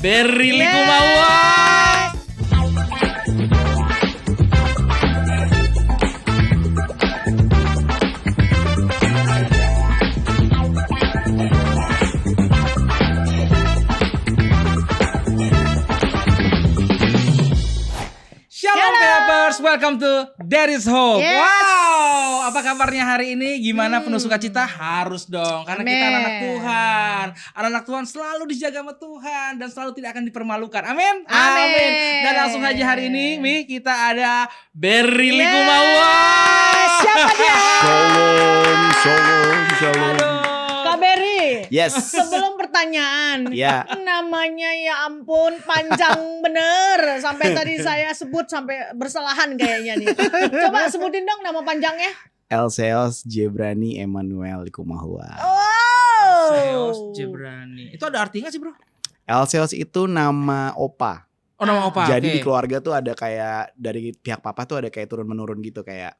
Berry Likumawa. Shalom Peppers, welcome to There is Hope. Yes. Wow, apa kabarnya hari ini? Gimana penuh sukacita? Harus dong, karena kita Amen. anak Tuhan. Anak Tuhan selalu dijaga sama Tuhan dan selalu tidak akan dipermalukan. Amin. Amin. Dan langsung aja hari ini, Mi, kita ada Berry Yes. Likumawa. Siapa dia? Shalom. Kak Berry. Yes. Sebelum pertanyaan, Ya. namanya ya ampun panjang bener. Sampai tadi saya sebut sampai bersalahan kayaknya nih. Coba sebutin dong nama panjangnya. Elseos Jebrani Emmanuel Likumahua. Seos Oh. Jebrani. Itu ada artinya sih, Bro? Elseos itu nama opa. Oh, nama opa. Jadi oke. di keluarga tuh ada kayak dari pihak papa tuh ada kayak turun-menurun gitu, kayak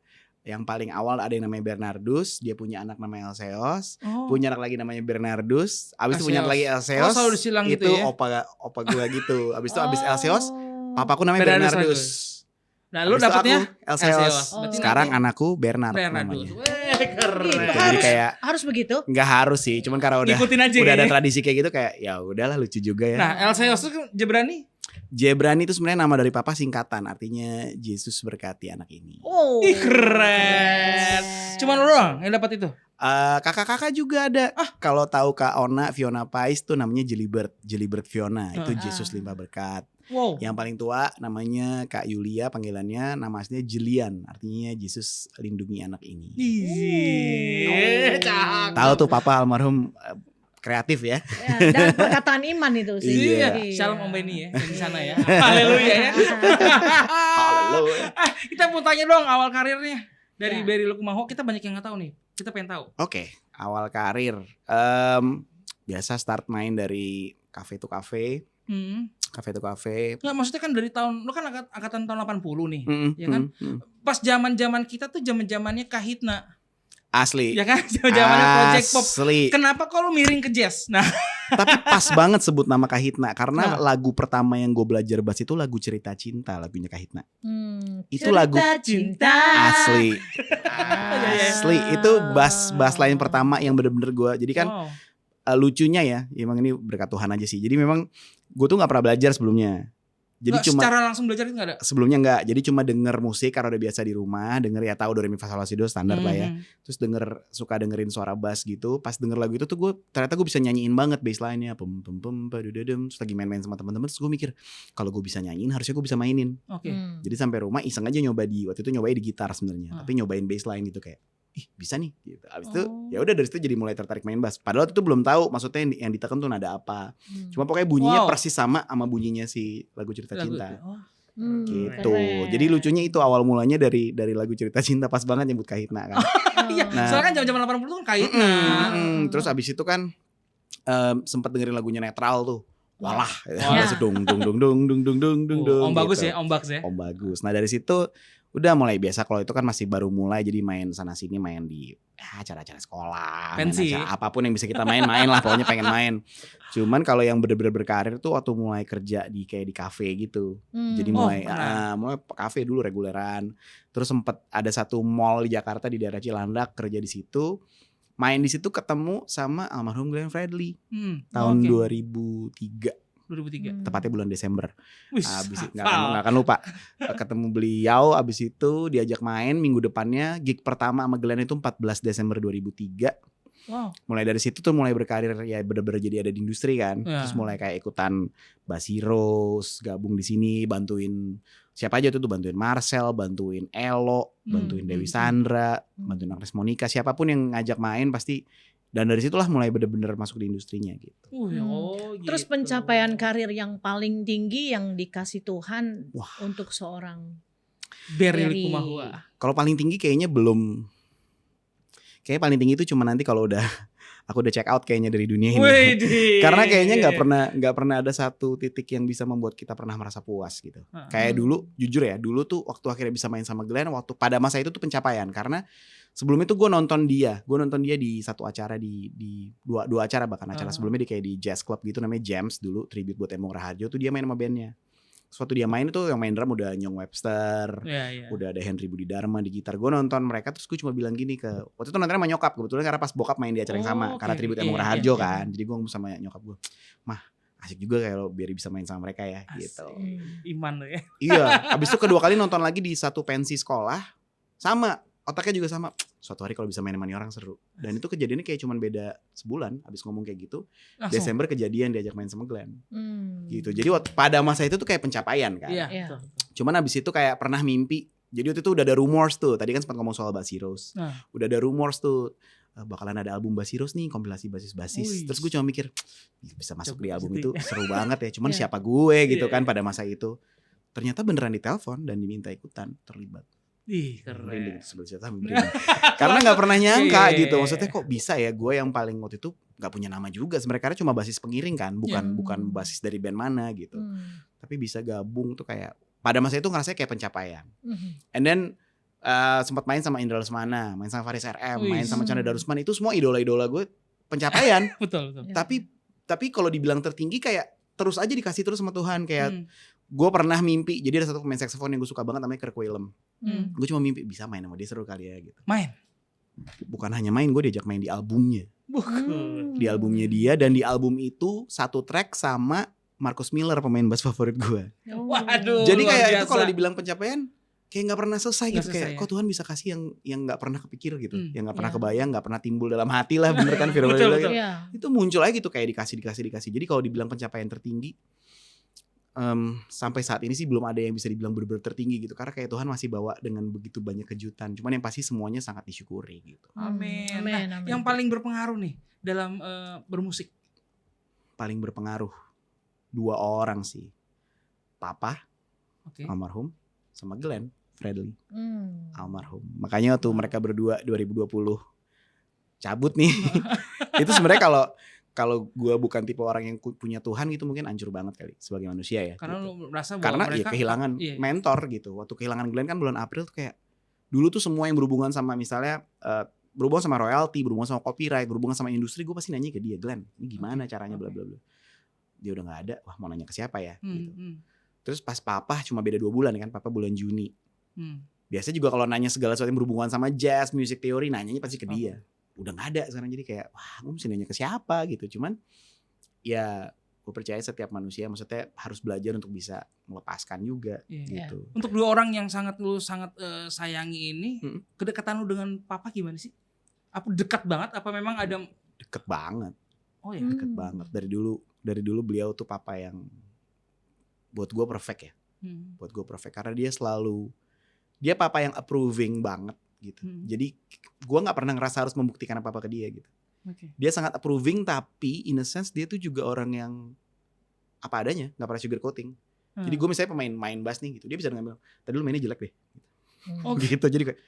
yang paling awal ada yang namanya Bernardus, dia punya anak namanya Elseos, Oh. punya anak lagi namanya Bernardus, abis itu punya anak lagi Elseos. Elseos. Oh, selalu disilang itu gitu ya? opa gua gitu. Abis itu abis Elseos, papaku namanya Bernardus. Bernardus. Nah, lu Abis itu dapetnya aku Elseos. Oh. Sekarang anakku Bernard Bernardus. namanya. Weh, keren. Gitu, jadi Harus, kayak harus begitu. nggak harus sih, cuman karena udah Ngikutin aja udah ada ya. tradisi kayak gitu, kayak ya udahlah, lucu juga ya. Nah, Elseos itu Jebrani. Jebrani itu sebenarnya nama dari papa singkatan, artinya Yesus berkati anak ini. Oh. Ih, keren. Cuman lu doang yang dapat itu. Kakak-kakak juga ada. Kalau tahu Kak Ona Fiona Pais tuh namanya Jelibert Fiona, itu Yesus limpah berkat. Wow. Yang paling tua namanya Kak Yulia, panggilannya nama aslinya Jilian, artinya Yesus lindungi anak ini. Ih, cakep. Tahu tuh papa almarhum kreatif ya. Ya, dan perkataan iman itu sih. Iya. Iya. Shalom Om Benny ya di sana ya. Haleluya ya. Haleluya. Kita mau tanya dong awal karirnya dari Ya. Berry Likumawa. Kita banyak yang nggak tahu nih. Kita pengen tahu. Oke, awal karir. Biasa start main dari cafe to cafe, cafe to cafe. Nggak, maksudnya kan dari tahun, lu kan angkatan tahun 80 nih. Mm, Ya kan? mm. Pas zaman-zaman kita tuh zaman-zamannya Kahitna. Asli. Ya kan? Zaman-zamannya Project Pop. Asli. Kenapa kok lu miring ke jazz? Nah, Tapi pas banget sebut nama Kahitna, karena Kenapa? lagu pertama yang gue belajar bass itu lagu Cerita Cinta, lagunya Kahitna. Itu Cerita lagu cinta. asli. iya. Asli itu bass line pertama yang bener-bener gue. Jadi kan wow. lucunya ya, emang ini berkat Tuhan aja sih. Jadi memang gue tuh nggak pernah belajar sebelumnya. Jadi Nggak, cuma secara langsung belajar itu nggak ada. sebelumnya nggak. Jadi cuma denger musik karena udah biasa di rumah, denger ya tahu do re mi fa sol la si do standar lah ya. Terus suka dengerin suara bass gitu. Pas denger lagu itu tuh ternyata gue bisa nyanyiin banget bassline-nya, pem pem pem padudadem. Terus lagi main-main sama teman-teman, terus gue mikir kalau gue bisa nyanyiin harusnya gue bisa mainin. Oke. Jadi sampai rumah iseng aja waktu itu nyobain di gitar sebenarnya, Ah. tapi nyobain bassline gitu kayak ih bisa nih gitu. Abis itu Oh. ya udah dari situ jadi mulai tertarik main bass. Padahal itu belum tahu maksudnya yang ditekan tuh nada apa. Cuma pokoknya bunyinya Wow. persis sama bunyinya si lagu Cerita Lagu- Cinta. oh. Gitu. Keren. Jadi lucunya itu awal mulanya dari lagu Cerita Cinta, pas banget nyebut Kahitna kan. Iya, Nah. soalnya kan zaman-zaman 80 tuh kan Kahitna. Terus abis itu kan sempat dengerin lagunya Netral tuh. Walah, Wah. langsung dung dung dung dung dung dung dung dung dung. Om bagus gitu. ya, Om Bagus ya. Om bagus. Nah dari situ udah mulai biasa, kalau itu kan masih baru mulai, jadi main sana sini, main di acara-acara sekolah, main Pensi. acara apapun yang bisa kita main lah, pokoknya pengen main. Cuman kalau yang bener-bener berkarir tuh waktu mulai kerja di kayak di kafe gitu. Jadi Oh, mulai pernah. mulai kafe dulu reguleran. Terus sempet ada satu mall di Jakarta di daerah Cilandak, kerja di situ. Main di situ ketemu sama almarhum Glenn Fredly tahun oke. 2003. 2003. Tepatnya bulan Desember. Wih, Abis itu hafal. nggak akan lupa. Ketemu beliau, abis itu diajak main minggu depannya. Gig pertama sama Glenn itu 14 Desember 2003. Wow. Mulai dari situ tuh mulai berkarir ya, bener-bener jadi ada di industri kan. Ya. Terus mulai kayak ikutan Bass Heroes, gabung di sini, bantuin siapa aja tuh, bantuin Marcel, bantuin Elo, bantuin Dewi Sandra, bantuin Agnes Monica, siapapun yang ngajak main pasti. Dan dari situlah mulai bener-bener masuk di industrinya gitu. Oh, Terus gitu. pencapaian karir yang paling tinggi yang dikasih Tuhan Wah. untuk seorang Berry Berry. Likumawa. Kalau paling tinggi kayaknya belum. Kayaknya paling tinggi itu cuma nanti kalau udah aku udah check out kayaknya dari dunia ini. Widih. Karena kayaknya nggak pernah ada satu titik yang bisa membuat kita pernah merasa puas gitu. Kayak dulu, jujur ya, dulu tuh waktu akhirnya bisa main sama Glenn, waktu pada masa itu tuh pencapaian. Karena sebelum itu gue nonton dia di satu acara di dua acara, bahkan acara sebelumnya di kayak di jazz club gitu namanya Jams dulu, tribute buat Emong Raharjo tuh dia main sama bandnya. Suatu dia main itu yang main drum udah Nyong Webster, udah ada Henry Budi Dharma di gitar. Gue nonton mereka terus gue cuma bilang gini waktu itu nontonnya sama nyokap kebetulan karena pas bokap main di acara yang sama karena tribute Emong Raharjo kan. Jadi gue ngomong sama nyokap gue, mah asik juga kayak lo biar bisa main sama mereka ya. Asik. Gitu. Iman lo ya. Iya, abis itu kedua kali nonton lagi di satu pensi sekolah sama. Otaknya juga sama, suatu hari kalau bisa main sama nih orang seru. Dan itu kejadiannya kayak cuman beda sebulan. Abis ngomong kayak gitu, langsung. Desember kejadian diajak main sama Glenn. Gitu. Jadi pada masa itu tuh kayak pencapaian kan. Iya. Cuman abis itu kayak pernah mimpi. Jadi waktu itu udah ada rumors tuh. Tadi kan sempat ngomong soal Bass Heroes. Udah ada rumors tuh. Bakalan ada album Bass Heroes nih, kompilasi basis-basis. Terus gue cuma mikir, bisa masuk di album itu seru banget ya. Cuman siapa gue gitu kan pada masa itu. Ternyata beneran ditelepon dan diminta ikutan, terlibat. Ih, keren. Karena gak pernah nyangka gitu. Maksudnya kok bisa ya, gue yang paling waktu itu gak punya nama juga. Sebenarnya cuma basis pengiring kan, bukan basis dari band mana gitu. Tapi bisa gabung tuh kayak pada masa itu ngerasanya kayak pencapaian. And then sempat main sama Indra Lesmana, main sama Faris RM, main sama Chandra Darusman, itu semua idola-idola gue pencapaian. Betul. Tapi kalau dibilang tertinggi kayak terus aja dikasih terus sama Tuhan kayak gue pernah mimpi, jadi ada satu pemain saxophone yang gue suka banget namanya Kirk Whalum. Gue cuma mimpi bisa main sama dia, seru kali ya gitu. Main? Bukan hanya main, gue diajak main di albumnya. Di albumnya dia, dan di album itu satu track sama Marcus Miller, pemain bass favorit gue. Waduh. Jadi kayak itu kalau dibilang pencapaian kayak nggak pernah selesai gitu. Kayak kok Tuhan bisa kasih yang nggak pernah kepikir gitu, yang nggak pernah kebayang, nggak pernah timbul dalam hati lah, bener kan Viro? Betul. Itu muncul aja gitu kayak dikasih. Jadi kalau dibilang pencapaian tertinggi, sampai saat ini sih belum ada yang bisa dibilang benar-benar tertinggi gitu, karena kayak Tuhan masih bawa dengan begitu banyak kejutan. Cuman yang pasti semuanya sangat disyukuri gitu. Amin. Yang paling berpengaruh nih dalam bermusik? Paling berpengaruh 2 orang sih, Papa almarhum sama Glenn Fredly almarhum. Makanya waktu mereka berdua 2020 cabut nih, itu sebenarnya kalau gue bukan tipe orang yang punya Tuhan gitu mungkin hancur banget kali sebagai manusia ya. Karena gitu. lu merasa bahwa karena mereka ya kehilangan mentor gitu. Waktu kehilangan Glenn kan bulan April tuh kayak dulu tuh semua yang berhubungan sama misalnya berhubungan sama royalty, berhubungan sama copyright, berhubungan sama industri, gue pasti nanya ke dia, Glenn, ini gimana caranya bla bla bla. Dia udah nggak ada, wah mau nanya ke siapa ya gitu. Terus pas Papa cuma beda 2 bulan kan, Papa bulan Juni. Biasanya juga kalau nanya segala sesuatu yang berhubungan sama jazz, music theory, nanyanya pasti ke dia. Udah gak ada sekarang, jadi kayak wah gue mesti nanya ke siapa gitu. Cuman ya gue percaya setiap manusia maksudnya harus belajar untuk bisa melepaskan juga gitu. Untuk 2 orang yang lu sangat sayangi ini, kedekatan lu dengan Papa gimana sih? Apa dekat banget? Apa memang ada? Deket banget. Oh ya, deket banget. Dari dulu beliau tuh Papa yang buat gue perfect ya. Buat gue perfect karena dia Papa yang approving banget gitu. Jadi gue nggak pernah ngerasa harus membuktikan apa-apa ke dia gitu. Dia sangat approving, tapi in a sense dia tuh juga orang yang apa adanya, nggak pernah sugarcoating. Jadi gue misalnya main bass nih gitu, dia bisa ngambil, tadi lu mainnya jelek deh gitu. Jadi kayak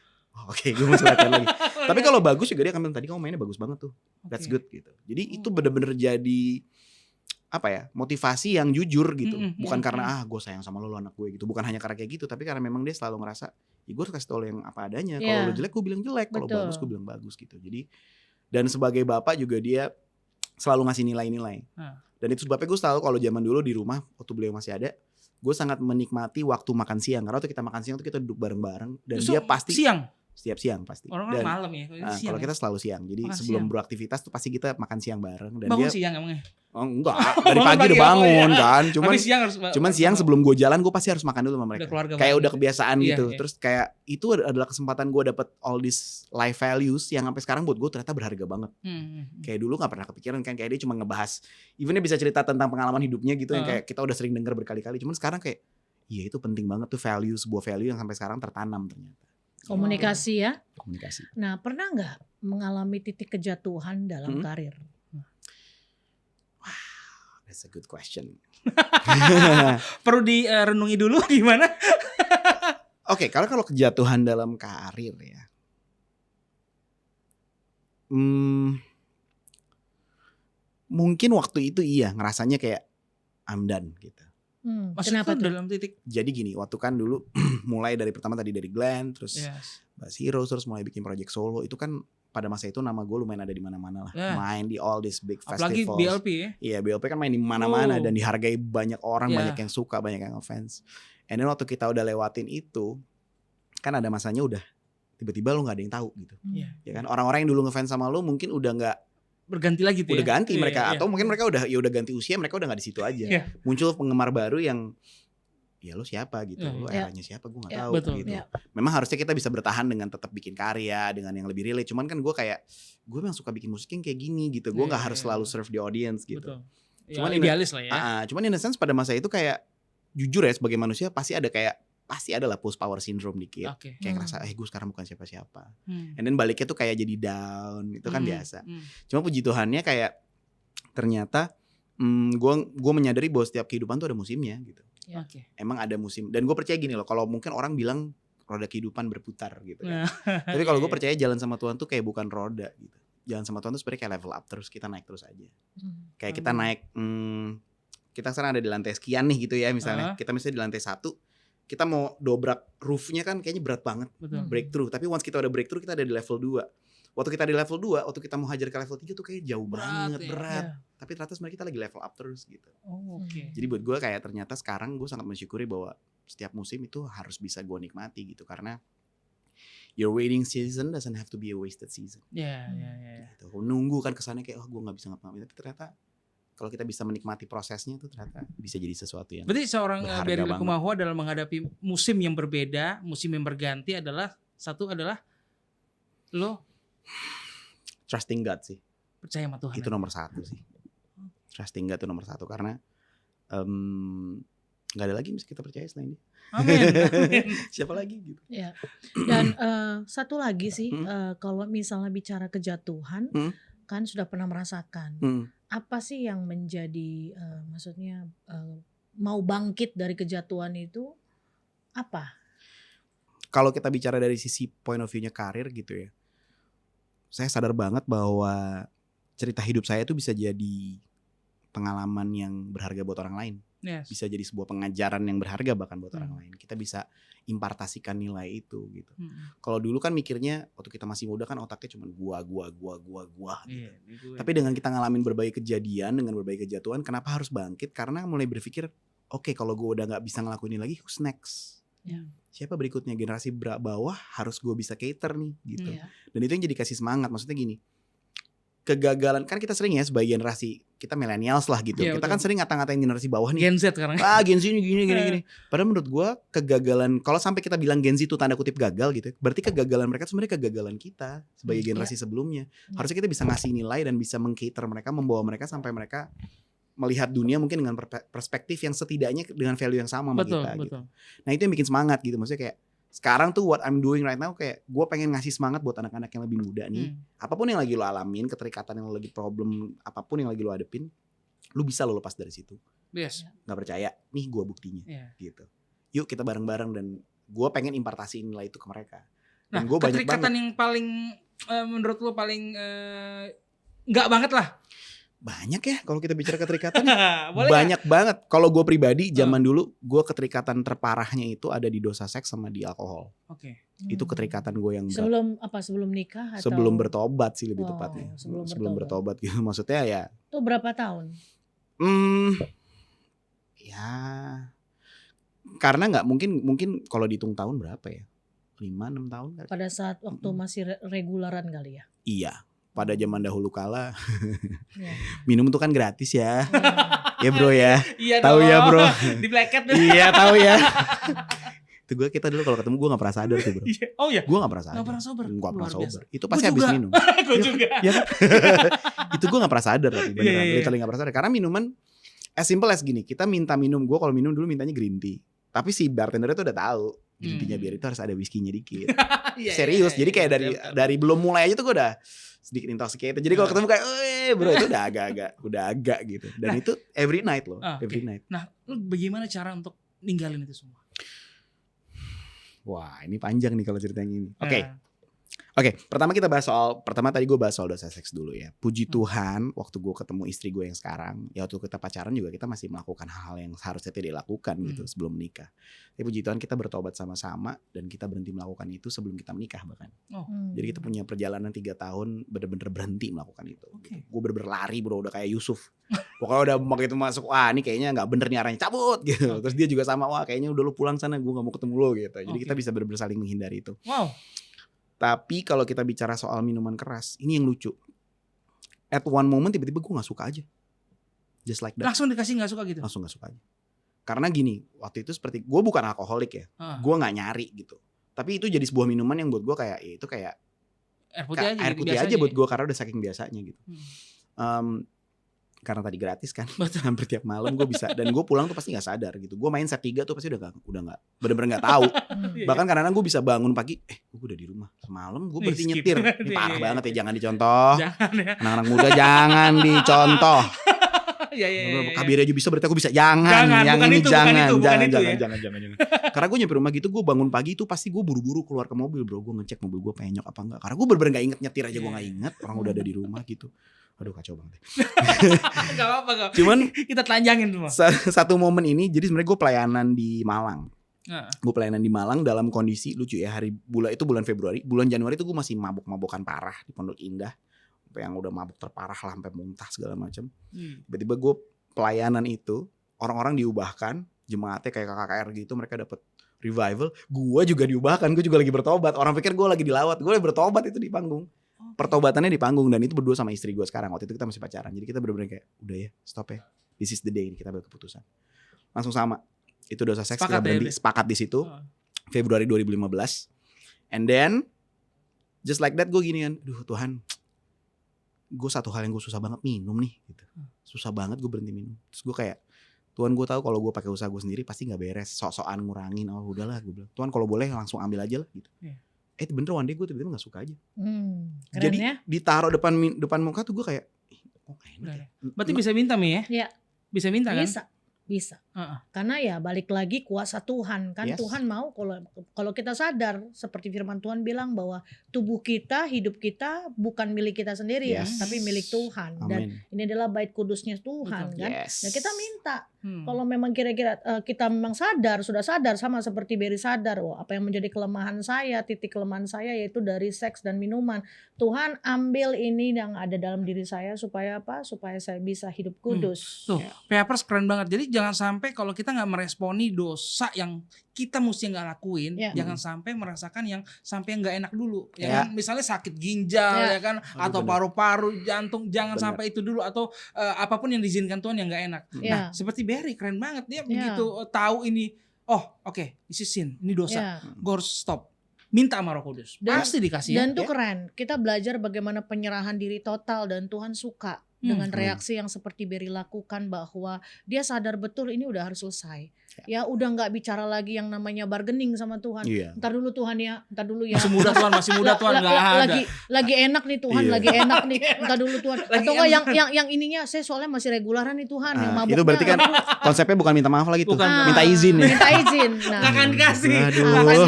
oke, gue mau latihan lagi. Tapi kalau bagus juga dia akan bilang, tadi kamu mainnya bagus banget tuh, that's good gitu. Jadi itu bener-bener jadi apa ya, motivasi yang jujur gitu. Bukan karena gue sayang sama lo anak gue gitu. Bukan hanya karena kayak gitu, tapi karena memang dia selalu ngerasa ya gue harus kasih tau lo yang apa adanya. Kalau lo jelek gue bilang jelek, kalau bagus gue bilang bagus gitu. Jadi dan sebagai bapak juga dia selalu ngasih nilai-nilai. Dan itu sebabnya gue selalu kalau zaman dulu di rumah waktu beliau masih ada, gue sangat menikmati waktu makan siang. Karena waktu kita makan siang tuh kita duduk bareng-bareng dan dia pasti setiap siang pasti. Orang kan malam ya. Kalau kita selalu siang. Jadi makan sebelum siang. beraktivitas tuh pasti kita makan siang bareng. Dan bangun dia siang emangnya? Oh, enggak, dari pagi udah bangun kan. Cuman siang sebelum gue jalan gue pasti harus makan dulu sama mereka. Kayak udah kebiasaan gitu. Terus kayak itu adalah kesempatan gue dapet all this life values yang sampai sekarang buat gue ternyata berharga banget. Kayak dulu gak pernah kepikiran kan, kayak dia cuma ngebahas, even dia bisa cerita tentang pengalaman hidupnya gitu yang kayak kita udah sering denger berkali-kali. Cuman sekarang kayak iya itu penting banget tuh sebuah value yang sampai sekarang tertanam ternyata. Komunikasi ya. Komunikasi. Nah, pernah nggak mengalami titik kejatuhan dalam karir? That's a good question. Perlu direnungi dulu gimana? Oke, kalau kejatuhan dalam karir ya. Mungkin waktu itu iya ngerasanya kayak I'm done gitu. Maksudnya Kenapa tuh? dalam titik? Jadi gini, waktu kan dulu mulai dari pertama tadi dari Glenn, terus Yes. Bass Heroes, terus mulai bikin project solo, itu kan pada masa itu nama gue lumayan ada di mana-mana lah. Yeah. Main di all these big Apalagi festivals. BLP ya. Iya, BLP kan main di mana-mana dan dihargai banyak orang, Yeah. banyak yang suka, banyak yang ngefans. And then waktu kita udah lewatin itu, kan ada masanya udah tiba-tiba lo nggak ada yang tahu gitu. Iya. Ya kan, orang-orang yang dulu ngefans sama lo mungkin udah nggak, Berganti lagi tuh udah ya. ganti mereka, Iya. atau mungkin mereka udah ganti usia, mereka udah nggak di situ aja. Iya. Muncul penggemar baru yang ya lo siapa gitu, lo Iya. eranya siapa gue nggak Iya, tahu betul. gitu. Iya. Memang harusnya kita bisa bertahan dengan tetap bikin karya dengan yang lebih relate. Cuman kan gue memang suka bikin musik yang kayak gini gitu. Gue nggak Iya, harus iya, selalu iya. serve the audience gitu. Betul. Ya, Cuman idealis lah ya. Cuman in a sense pada masa itu kayak jujur ya sebagai manusia pasti ada lah post power syndrome dikit. Oke. Kayak ngerasa gue sekarang bukan siapa-siapa. Hmm. And then baliknya tuh kayak jadi down. Itu kan biasa. Hmm. Cuma puji Tuhannya kayak ternyata gue menyadari bahwa setiap kehidupan tuh ada musimnya gitu. Ya. Oke. Emang ada musim. Dan gue percaya gini loh, kalau mungkin orang bilang roda kehidupan berputar gitu kan. Nah. Tapi kalau gue percaya jalan sama Tuhan tuh kayak bukan roda gitu. Jalan sama Tuhan tuh sebenarnya kayak level up terus, kita naik terus aja. Kayak kita naik, kita sekarang ada di lantai sekian nih gitu ya misalnya. Kita misalnya di lantai 1, kita mau dobrak roofnya kan kayaknya berat banget. Betul. Breakthrough. Tapi once kita udah breakthrough, kita ada di level 2. Waktu kita di level 2, waktu kita mau hajar ke level 3 tuh kayak jauh banget, ya. berat. Tapi ternyata sebenarnya kita lagi level up terus gitu. Oh, oke. Jadi buat gue kayak ternyata sekarang gue sangat mensyukuri bahwa setiap musim itu harus bisa gue nikmati gitu. Karena your waiting season doesn't have to be a wasted season. Ya. Gitu. Nunggu kan kesannya kayak gue gak bisa ngapa-ngapain. Tapi ternyata kalau kita bisa menikmati prosesnya tuh ternyata bisa jadi sesuatu yang Berarti seorang berharga Berry banget. Likumahua dalam menghadapi musim yang berbeda, musim yang berganti adalah lo trusting God sih. percaya sama Tuhan. Itu nomor 1 sih. Trusting God itu nomor 1 karena gak ada lagi yang bisa kita percaya selain dia. Amin. Amin. Siapa lagi gitu. Ya. Dan satu lagi sih, kalau misalnya bicara kejatuhan, kan sudah pernah merasakan. Apa sih yang menjadi, maksudnya mau bangkit dari kejatuhan itu apa? Kalau kita bicara dari sisi point of view-nya karir gitu ya, saya sadar banget bahwa cerita hidup saya itu bisa jadi pengalaman yang berharga buat orang lain. Yes. Bisa jadi sebuah pengajaran yang berharga bahkan buat orang lain. Kita bisa impartasikan nilai itu gitu. Kalau dulu kan mikirnya waktu kita masih muda kan otaknya cuma gua gitu. Iya, itu. Tapi dengan kita ngalamin berbagai kejadian, dengan berbagai kejatuhan, kenapa harus bangkit? Karena mulai berpikir, oke, kalau gue udah gak bisa ngelakuin ini lagi, who's next? Ya. Siapa berikutnya? Generasi bawah harus gue bisa cater nih gitu. Iya. Dan itu yang jadi kasih semangat. Maksudnya gini, kegagalan kan kita sering ya sebagai generasi kita millennials lah gitu. Iya, Kita betul. kan sering ngata-ngatain generasi bawah nih. Gen Z sekarang. Gen Z ini gini. Padahal menurut gue kegagalan, kalau sampai kita bilang Gen Z itu tanda kutip gagal gitu, berarti kegagalan mereka itu sebenarnya kegagalan kita sebagai generasi sebelumnya. Harusnya kita bisa ngasih nilai dan bisa meng-cater mereka, membawa mereka sampai mereka melihat dunia mungkin dengan perspektif yang setidaknya dengan value yang sama sama kita gitu. Nah itu yang bikin semangat gitu. Maksudnya kayak sekarang tuh what I'm doing right now kayak gue pengen ngasih semangat buat anak-anak yang lebih muda nih. Apapun yang lagi lo alamin, keterikatan yang lo lagi problem, apapun yang lagi lo hadepin, lu bisa lo lepas dari situ. Yes. Gak percaya, nih gue buktinya. Yeah. Gitu. Yuk kita bareng-bareng dan gue pengen impartasiin nilai itu ke mereka. Dan Nah, gue banyak keterikatan banget. yang paling menurut lo paling enggak banget lah. Banyak ya kalau kita bicara keterikatan. Boleh banyak banget. Kalau gue pribadi zaman dulu gue keterikatan terparahnya itu ada di dosa seks sama di alkohol. Oke. Itu keterikatan gue yang berat. Sebelum nikah atau Sebelum bertobat sih lebih tepatnya. Sebelum bertobat gitu. Maksudnya ya. Itu berapa tahun? Ya. Karena nggak mungkin kalau dihitung tahun berapa ya? 5-6 tahun kali. Pada saat waktu masih regularan kali ya? Iya. Pada zaman dahulu kala Ya. minum tuh kan gratis ya. Ya bro ya. Iya Tahu dong. ya bro. Di plaket tuh. Iya tahu ya. Itu kita dulu kalau ketemu gue gak pernah sadar tuh bro. Oh iya. Gue gak pernah sadar. Gak pernah sober. Gak pernah Luar sober. biasa. Itu pasti Gua habis juga. minum. Gue juga. Ya kan? Itu gue gak pernah sadar tapi beneran. Iya. Literally gak pernah sadar. Karena minuman as simple as gini. Kita minta minum. Gue kalau minum dulu mintanya green tea. Tapi si bartender itu udah tahu. Green tea-nya biar itu harus ada whiskey-nya dikit. Iya, Serius. iya, Jadi kayak iya. dari belum mulai aja tuh gue udah sedikit intoxicated. Jadi kalau ketemu kayak, bro itu udah agak gitu. Dan itu every night loh. Every night. Nah, lu bagaimana cara untuk ninggalin itu semua? Wah ini panjang nih kalau ceritanya ini. Oke. Oke, pertama tadi gue bahas soal dosa seks dulu ya. Puji Tuhan, waktu gue ketemu istri gue yang sekarang, ya waktu kita pacaran juga kita masih melakukan hal-hal yang seharusnya tidak dilakukan gitu sebelum menikah. Tapi puji Tuhan kita bertobat sama-sama dan kita berhenti melakukan itu sebelum kita menikah bahkan. Jadi kita punya perjalanan 3 tahun bener-bener berhenti melakukan itu. Gue bener-bener lari bro, udah kayak Yusuf. Pokoknya udah begitu masuk, wah ini kayaknya gak bener nih arahnya, cabut gitu. Terus dia juga sama, wah kayaknya udah lu pulang sana, gue gak mau ketemu lo gitu. Jadi kita bisa bener-bener saling menghindari itu. Wow. Tapi kalau kita bicara soal minuman keras, ini yang lucu. At one moment tiba-tiba gue gak suka aja. Just like that. Langsung dikasih gak suka gitu? Langsung gak suka aja. Karena gini, waktu itu seperti, gue bukan alkoholik ya. Gue gak nyari gitu. Tapi itu jadi sebuah minuman yang buat gue kayak, ya itu kayak air putih aja buat gue karena udah saking biasanya gitu. Karena tadi gratis kan, hampir tiap malam gue bisa, dan gue pulang tuh pasti nggak sadar gitu. Gue main set 3 tuh pasti udah nggak bener-bener nggak tahu. Bahkan kadang-kadang gue bisa bangun pagi, gue udah di rumah semalam, gue berarti nyetir. Ini parah banget ya, jangan dicontoh. Anak-anak muda jangan dicontoh. Kabir aja bisa, berarti aku bisa. Jangan. Karena gue nyampe rumah gitu, gue bangun pagi itu pasti gue buru-buru keluar ke mobil bro, gue ngecek mobil gue penyok apa enggak. Karena gue bener-bener nggak inget nyetir aja, gue nggak inget orang udah ada di rumah gitu. Aduh kacau banget. Gak apa-apa. Cuman kita telanjangin semua. Satu momen ini, jadi sebenarnya gue pelayanan di Malang. Gue pelayanan di Malang dalam kondisi lucu ya, bulan Februari. Bulan Januari itu gue masih mabuk-mabukan parah di Pondok Indah. Yang udah mabuk terparah lah, sampai muntah segala macam. Tiba-tiba gue pelayanan itu, orang-orang diubahkan, jemaatnya kayak KKR gitu, mereka dapat revival. Gue juga diubahkan, gue juga lagi bertobat. Orang pikir gue lagi dilawat, gue lagi bertobat itu di panggung. Pertobatannya di panggung, dan itu berdua sama istri gue sekarang. Waktu itu kita masih pacaran, jadi kita bener-bener kayak udah ya, stop ya, this is the day, kita ambil keputusan. Langsung sama, itu dosa seks, kita berhenti, sepakat di situ. Februari 2015, and then just like that gue gini kan, duh Tuhan, gue satu hal yang gue susah banget minum nih gitu. Susah banget gue berhenti minum. Terus gue kayak, Tuhan gue tahu kalau gue pakai usaha gue sendiri pasti nggak beres, sok-sokan ngurangin. Oh udahlah, gue bilang, Tuhan kalau boleh langsung ambil aja lah gitu. Bener one day gue tiba-tiba gak suka aja. Jadi ya? ditaruh depan muka tuh gue kayak, kok enak ya. Berarti bisa minta Mi ya? Iya. Bisa minta kan? Bisa. Karena ya balik lagi kuasa Tuhan kan. Tuhan mau kalau kita sadar seperti firman Tuhan bilang bahwa tubuh kita, hidup kita bukan milik kita sendiri ya, tapi milik Tuhan. Amen. Dan ini adalah bait kudusnya Tuhan kan. Nah kita minta kalau memang kira-kira kita memang sudah sadar sama seperti Berry sadar, apa yang menjadi kelemahan saya, titik kelemahan saya yaitu dari seks dan minuman. Tuhan ambil ini yang ada dalam diri saya supaya apa? Supaya saya bisa hidup kudus. Tuh, Papers keren banget. Jadi jangan sampai kalau kita nggak meresponi dosa yang kita mesti nggak lakuin, jangan sampai merasakan yang sampai nggak enak dulu, ya kan? Misalnya sakit ginjal, ya kan, atau paru-paru, jantung, jangan sampai itu dulu, atau apapun yang diizinkan Tuhan yang nggak enak. Nah, seperti Berry keren banget dia begitu tahu ini, this is sin, ini dosa, gue harus stop. Minta sama Roh Kudus, pasti dikasih. Dan itu keren. Kita belajar bagaimana penyerahan diri total, dan Tuhan suka dengan reaksi yang seperti Berry lakukan, bahwa dia sadar betul ini udah harus selesai. Ya udah nggak bicara lagi yang namanya bargaining sama Tuhan. Ntar dulu Tuhan ya, ntar dulu ya. Masih muda Tuhan, nggak ada. Lagi enak nih Tuhan, lagi enak nih. Ntar dulu Tuhan. Atau nggak yang ininya saya soalnya masih regularan nih Tuhan, yang mabuknya. Itu berarti kan konsepnya bukan minta maaf lagi tuh, minta izin ya. Minta izin. Nggak akan dikasih.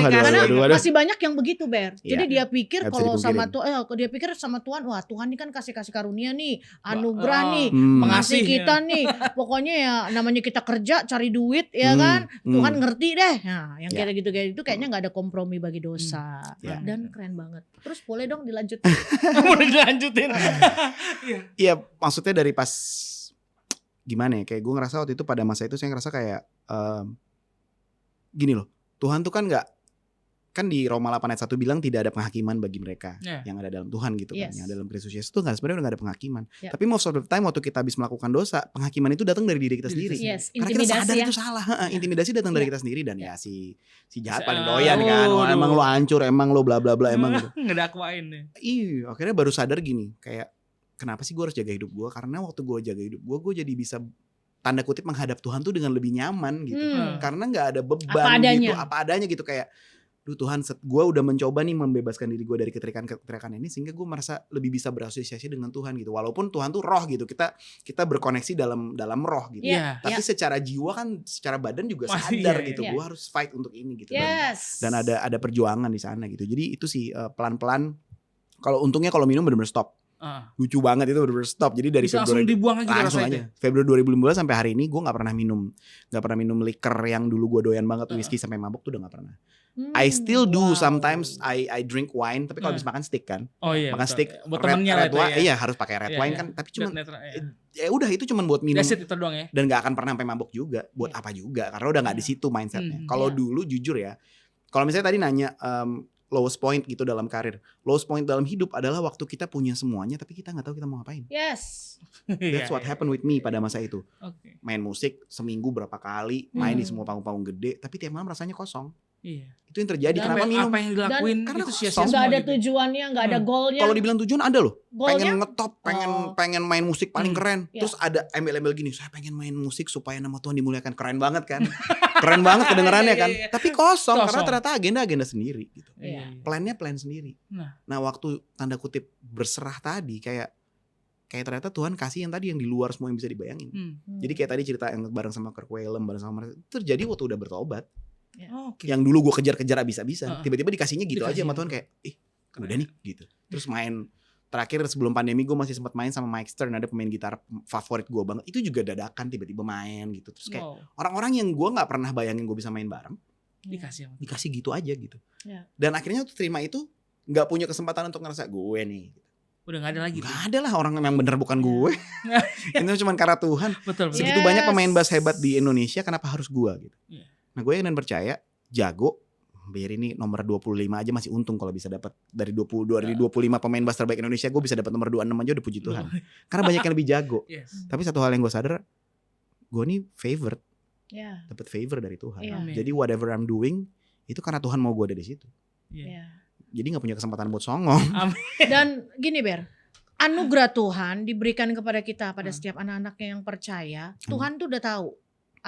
Karena masih banyak yang begitu Ber. Jadi dia pikir kalau sama Tuhan, dia pikir sama Tuhan, wah Tuhan ini kan kasih karunia nih, anugerah nih, mengasih kita nih. Pokoknya ya namanya kita kerja cari duit ya kan, Tuhan ngerti deh. Nah, yang kayak gitu itu kayaknya nggak ada kompromi bagi dosa. Dan keren banget. Terus boleh dong dilanjutin. Boleh dilanjutin. Iya, maksudnya dari pas gimana ya? Kayak gue ngerasa waktu itu pada masa itu saya ngerasa kayak gini loh. Tuhan tuh kan di Roma 8 ayat 1 bilang tidak ada penghakiman bagi mereka yang ada dalam Tuhan gitu kan. Yang ada dalam Kristus Yesus itu sebenarnya nggak ada penghakiman. Tapi most of the time waktu kita habis melakukan dosa, penghakiman itu datang dari diri kita sendiri. Karena kita sadar itu salah. Intimidasi datang dari kita sendiri, dan ya si jahat paling doyan kan. Oh, emang lo hancur, emang lo bla bla bla, emang gitu. Ngedakwain deh. Iya, akhirnya baru sadar gini, kayak kenapa sih gue harus jaga hidup gue? Karena waktu gue jaga hidup gue jadi bisa tanda kutip menghadap Tuhan tuh dengan lebih nyaman gitu. Karena nggak ada beban gitu, apa adanya gitu, kayak Tuhan, gue udah mencoba nih membebaskan diri gue dari keterikan ini, sehingga gue merasa lebih bisa berasosiasi dengan Tuhan gitu. Walaupun Tuhan tuh roh gitu, kita berkoneksi dalam roh gitu. Tapi secara jiwa kan, secara badan juga sadar gitu. Gue harus fight untuk ini gitu. Dan ada perjuangan di sana gitu. Jadi itu sih pelan-pelan. Untungnya kalau minum benar-benar stop. Lucu banget itu benar-benar stop. Jadi dari bisa langsung dibuang aja rasanya. Februari 2015 sampai hari ini gue nggak pernah minum liquor yang dulu gue doyan banget, whisky sampai mabuk tuh udah nggak pernah. I still do sometimes I drink wine, tapi kalau habis makan steak kan. Makan steak red wine, iya harus pakai red wine kan, tapi cuma ya udah itu cuma buat minum. Itu doang ya. Dan nggak akan pernah sampai mabuk juga. Buat apa juga? Karena udah nggak di situ mindsetnya. Kalau dulu jujur ya, kalau misalnya tadi nanya lowest point gitu dalam karir, lowest point dalam hidup adalah waktu kita punya semuanya tapi kita nggak tahu kita mau ngapain. That's what happened with me pada masa itu. Main musik seminggu berapa kali, main di semua panggung-panggung gede, tapi tiap malam rasanya kosong. Itu yang terjadi. Kenapa minum? Apa yang dilakuin karena itu sia-sia semua. Gak ada tujuannya, gak ada goalnya. Kalau dibilang tujuan ada loh. Goalnya? Pengen ngetop, pengen main musik paling keren. Terus ada embel-embel gini, saya pengen main musik supaya nama Tuhan dimuliakan. Keren banget kan? Keren banget kedengerannya kan? Tapi kosong karena ternyata agenda sendiri gitu. Plannya plan sendiri. Nah waktu tanda kutip berserah tadi kayak ternyata Tuhan kasih yang tadi yang di luar semua yang bisa dibayangin. Jadi kayak tadi cerita yang bareng sama Kirk Whalum, bareng sama Mark, itu terjadi waktu udah bertobat. Yang dulu gue kejar-kejar abis-abisan, tiba-tiba dikasihnya gitu aja sama Tuhan, kayak udah nih gitu. Terus main terakhir sebelum pandemi gue masih sempat main sama Mike Stern, ada pemain gitar favorit gue banget, itu juga dadakan tiba-tiba main gitu. Terus kayak orang-orang yang gue nggak pernah bayangin gue bisa main bareng dikasih gitu aja gitu. Dan akhirnya tuh terima itu, nggak punya kesempatan untuk ngerasa gue nih. Udah gak ada lagi. Gak ada lah orang yang bener bukan gue. Itu cuma karena Tuhan. Betul. Segitu banyak pemain bass hebat di Indonesia, kenapa harus gue gitu. Nah gue yakin dan percaya, jago, biar ini nomor 25 aja masih untung kalau bisa dapat dari 25 pemain bass terbaik Indonesia, gue bisa dapat nomor 26 aja udah puji Tuhan. Karena banyak yang lebih jago. Tapi satu hal yang gue sadar, gue nih favored. Dapat favor dari Tuhan. Jadi whatever I'm doing, itu karena Tuhan mau gue ada di situ. Jadi gak punya kesempatan buat songong. Dan gini Ber, anugerah Tuhan diberikan kepada kita, pada setiap anak-anaknya yang percaya. Tuhan tuh udah tahu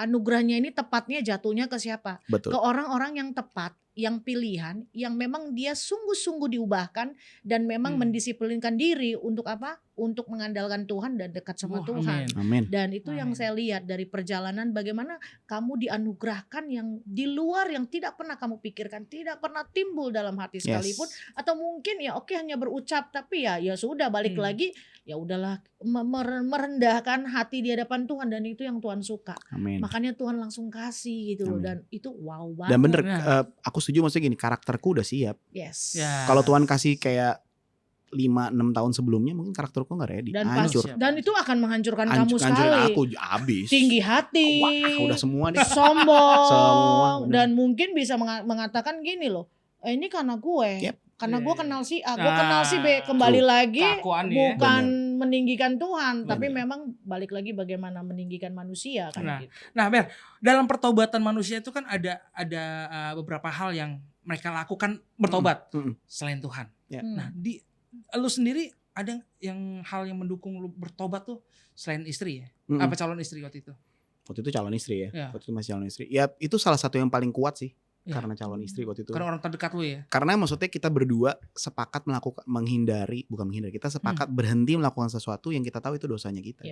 anugerahnya ini tepatnya jatuhnya ke siapa. Betul. Ke orang-orang yang tepat, yang pilihan, yang memang dia sungguh-sungguh diubahkan dan memang mendisiplinkan diri untuk apa? Untuk mengandalkan Tuhan dan dekat sama Tuhan. Amin. Dan itu yang saya lihat dari perjalanan, bagaimana kamu dianugerahkan yang di luar, yang tidak pernah kamu pikirkan, tidak pernah timbul dalam hati sekalipun, atau mungkin ya oke hanya berucap, tapi ya sudah balik lagi, ya udahlah, merendahkan hati di hadapan Tuhan, dan itu yang Tuhan suka. Amin. Makanya Tuhan langsung kasih gitu loh, dan itu wow banget. Dan bener, aku setuju, maksudnya gini, karakterku udah siap. Kalau Tuhan kasih kayak 5-6 tahun sebelumnya, mungkin karakterku gak ready, hancur. Dan itu akan menghancurkan kamu sekali. Aku abis. Tinggi hati, udah semua deh. sombong, dan mungkin bisa mengatakan gini loh, ini karena gue, karena gue kenal si A, gue kenal si B, kembali lagi bukan meninggikan Tuhan, tapi memang balik lagi bagaimana meninggikan manusia kan gitu. Nah Ber, dalam pertobatan manusia itu kan ada beberapa hal yang mereka lakukan bertobat selain Tuhan. Nah lu sendiri ada yang hal yang mendukung lu bertobat tuh selain istri ya? Apa calon istri waktu itu? Waktu itu calon istri ya. Waktu itu masih calon istri. Ya itu salah satu yang paling kuat sih. Karena calon istri waktu itu. Karena orang terdekat lu ya. Karena maksudnya kita berdua sepakat kita sepakat berhenti melakukan sesuatu yang kita tahu itu dosanya kita.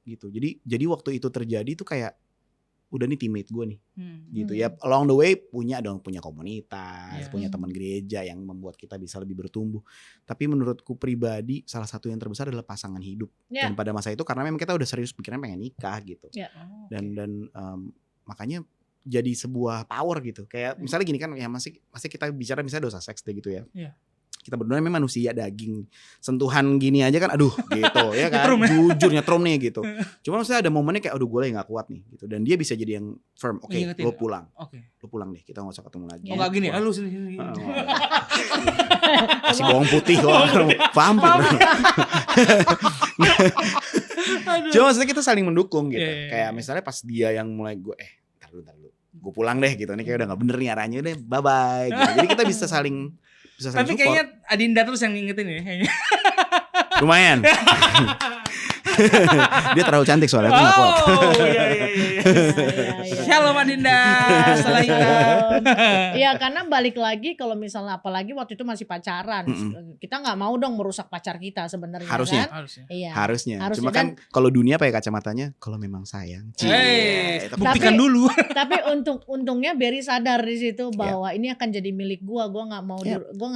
Gitu. Jadi waktu itu terjadi tuh kayak udah nih teammate gue nih. Gitu ya. Along the way punya komunitas, punya teman gereja yang membuat kita bisa lebih bertumbuh. Tapi menurutku pribadi salah satu yang terbesar adalah pasangan hidup. Dan pada masa itu karena memang kita udah serius pikiran pengen nikah gitu. Dan makanya jadi sebuah power gitu. Kayak misalnya gini kan, ya masih kita bicara misalnya dosa seks deh gitu ya. Kita berdua memang manusia daging, sentuhan gini aja kan aduh gitu ya kan. Jujur nyetrum nih gitu. Cuma maksudnya ada momennya kayak aduh gue lagi gak kuat nih gitu. Dan dia bisa jadi yang firm. Oke, lo pulang. Lo pulang deh, kita gak usah ketemu lagi. Oh gak gini, lu sini. Kasih bawang putih vampir. Cuma maksudnya kita saling mendukung gitu. Kayak misalnya pas dia yang mulai gue ntar dulu gue pulang deh gitu. Ini kayak udah gak bener nih arahnya, udah bye bye gitu. Jadi kita bisa saling tapi support. Kayaknya Adinda terus yang ngingetin ya kayaknya. Lumayan. Dia terlalu cantik soalnya aku gak kuat. Iya. Shalom Adinda. Iya, karena balik lagi kalau misalnya apalagi waktu itu masih pacaran, kita nggak mau dong merusak pacar kita sebenarnya. Harusnya. Kan? Iya. Harusnya. Cuma kan kalau dunia pakai kacamatanya, kalau memang sayang. Buktikan dulu. Tapi untungnya Berry sadar di situ bahwa ini akan jadi milik gua nggak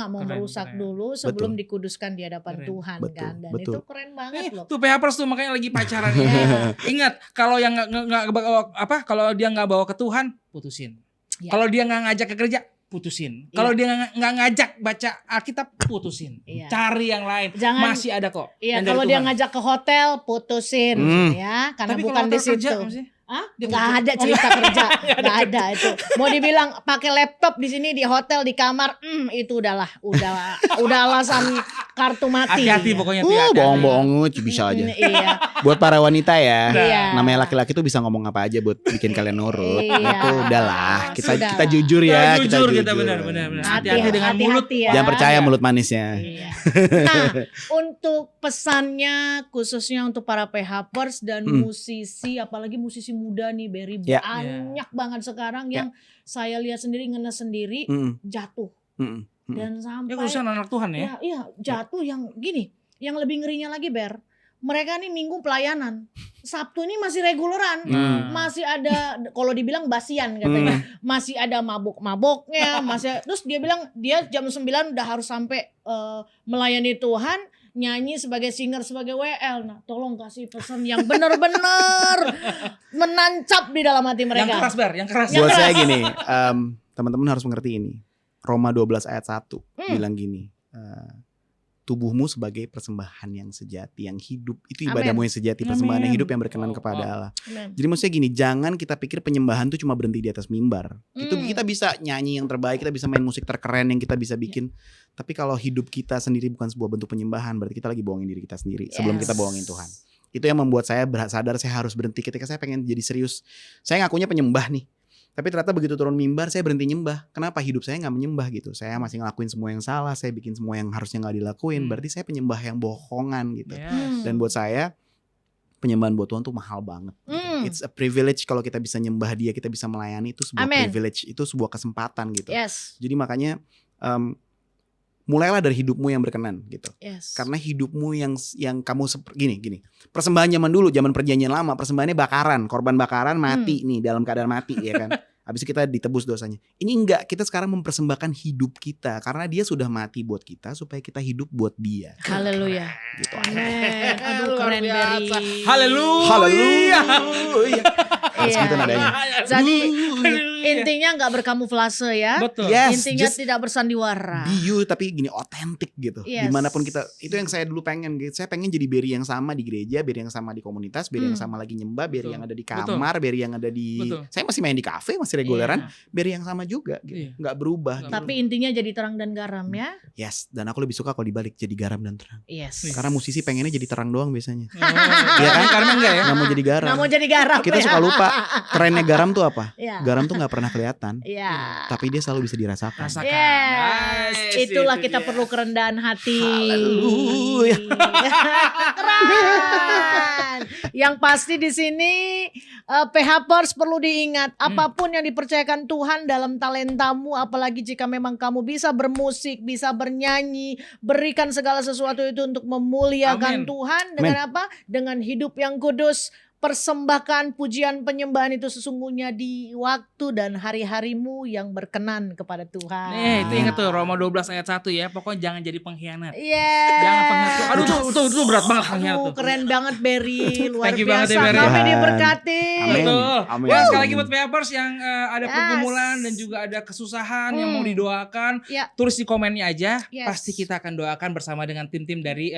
mau merusak dulu sebelum dikuduskan di hadapan Tuhan kan. Dan itu keren banget loh. Tuh PHPers tuh makanya lagi pacaran. Ingat kalau yang kalau dia nggak bawa ke Tuhan, putusin. Kalau dia nggak ngajak ke gereja, putusin. Kalau dia nggak ngajak baca Alkitab, putusin. Cari yang lain. Masih ada kok. Iya, kalau dia ngajak ke hotel, putusin ya, karena tapi bukan di situ. Nggak ada cerita kerja, nggak ada itu. Mau dibilang pakai laptop di sini di hotel di kamar, itu udah alasan kartu mati. Hati-hati pokoknya. Bohong-bohong bisa aja. Iya. Buat para wanita ya, Iya. namanya laki-laki tuh bisa ngomong apa aja buat bikin kalian nurut. Iya. Itu udahlah, kita jujur ya, kita jujur. Benar. Hati-hati dengan mulut. Ya. Jangan percaya mulut manisnya. Iya. Nah, untuk pesannya khususnya untuk para PHPers dan musisi, apalagi musisi muda nih Berry, banyak banget sekarang yang saya lihat sendiri, ngenes sendiri, jatuh. Dan sampai khususnya anak Tuhan ya. Iya, jatuh yang gini. Yang lebih ngerinya lagi Ber, mereka nih Minggu pelayanan, Sabtu ini masih reguleran, masih ada kalau dibilang basian katanya, masih ada mabok-maboknya, terus dia bilang dia jam 9 udah harus sampai melayani Tuhan, nyanyi sebagai singer, sebagai WL. Nah, tolong kasih pesan yang benar-benar menancap di dalam hati mereka. Yang keras. Buat saya gini, teman-teman harus mengerti ini. Roma 12 ayat 1 bilang gini, tubuhmu sebagai persembahan yang sejati, yang hidup. Itu ibadahmu yang sejati, persembahan yang hidup yang berkenan kepada Allah. Jadi maksudnya gini, jangan kita pikir penyembahan itu cuma berhenti di atas mimbar. Itu kita bisa nyanyi yang terbaik, kita bisa main musik terkeren yang kita bisa bikin. Tapi kalau hidup kita sendiri bukan sebuah bentuk penyembahan, berarti kita lagi bohongin diri kita sendiri sebelum kita bohongin Tuhan. Itu yang membuat saya sadar saya harus berhenti ketika saya pengen jadi serius. Saya ngakunya penyembah nih. Tapi ternyata begitu turun mimbar saya berhenti nyembah. Kenapa? Hidup saya gak menyembah gitu. Saya masih ngelakuin semua yang salah. Saya bikin semua yang harusnya gak dilakuin. Berarti saya penyembah yang bohongan gitu. Dan buat saya penyembahan buat Tuhan tuh mahal banget gitu. It's a privilege kalau kita bisa nyembah Dia, kita bisa melayani, itu sebuah privilege. Itu sebuah kesempatan gitu. Jadi makanya mulailah dari hidupmu yang berkenan gitu. Karena hidupmu yang kamu gini. Persembahan zaman dulu, zaman perjanjian lama, persembahannya bakaran, korban bakaran mati nih, dalam keadaan mati ya kan. Habis itu kita ditebus dosanya. Ini enggak, kita sekarang mempersembahkan hidup kita karena Dia sudah mati buat kita supaya kita hidup buat Dia. Haleluya. Gitu. Amin. Aduh keren Berry. Haleluya. Harus gitu nadanya. Jadi intinya nggak berkamuflase ya. Betul. Intinya tidak bersandiwara. Be you, tapi gini otentik gitu. Dimanapun kita, itu yang saya dulu pengen gitu. Saya pengen jadi Berry yang sama di gereja, Berry yang sama di komunitas, Berry yang sama lagi nyembah, Berry yang ada di kamar, Berry yang ada di. Saya masih main di kafe, masih reguleran, Berry yang sama juga gitu. Nggak berubah. Tapi intinya jadi terang dan garam ya. Yes, dan aku lebih suka kalau dibalik jadi garam dan terang. Yes. Karena musisi pengennya jadi terang doang biasanya. Iya kan? Karena enggak ya? Nggak mau jadi garam. Nggak mau jadi garam. Kita suka lupa kerennya garam tuh apa? Garam tuh nggak pernah kelihatan. Tapi dia selalu bisa dirasakan. Itulah kita perlu kerendahan hati. Haleluya. Keren. Yang pasti di sini PHPers perlu diingat, apapun yang dipercayakan Tuhan dalam talentamu, apalagi jika memang kamu bisa bermusik, bisa bernyanyi, berikan segala sesuatu itu untuk memuliakan Tuhan dengan apa? Dengan hidup yang kudus. Persembahkan pujian penyembahan itu sesungguhnya di waktu dan hari-harimu yang berkenan kepada Tuhan. Itu ingat tuh Roma 12 ayat 1 ya. Pokoknya jangan jadi pengkhianat. Yes. Jangan pengkhianat. Aduh tuh berat banget pengkhianat tuh. Keren banget Berry, luar Thank you biasa. banget ya, Berry. Kami diberkati. Betul. Amin. Ya, sekali lagi buat PHPers yang ada pergumulan dan juga ada kesusahan yang mau didoakan, tulis di komennya aja. Pasti kita akan doakan bersama dengan tim-tim dari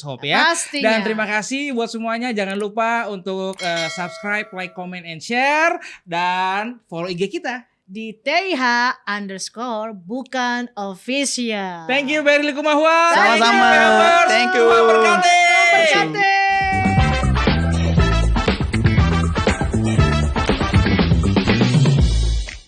Hope ya. Pastinya. Dan terima kasih buat semuanya. Jangan lupa untuk subscribe, like, comment, and share, dan follow IG kita di TH_bukan official. Thank you Berry Likumahua. Sama-sama. Thank you. Tuhan berkati.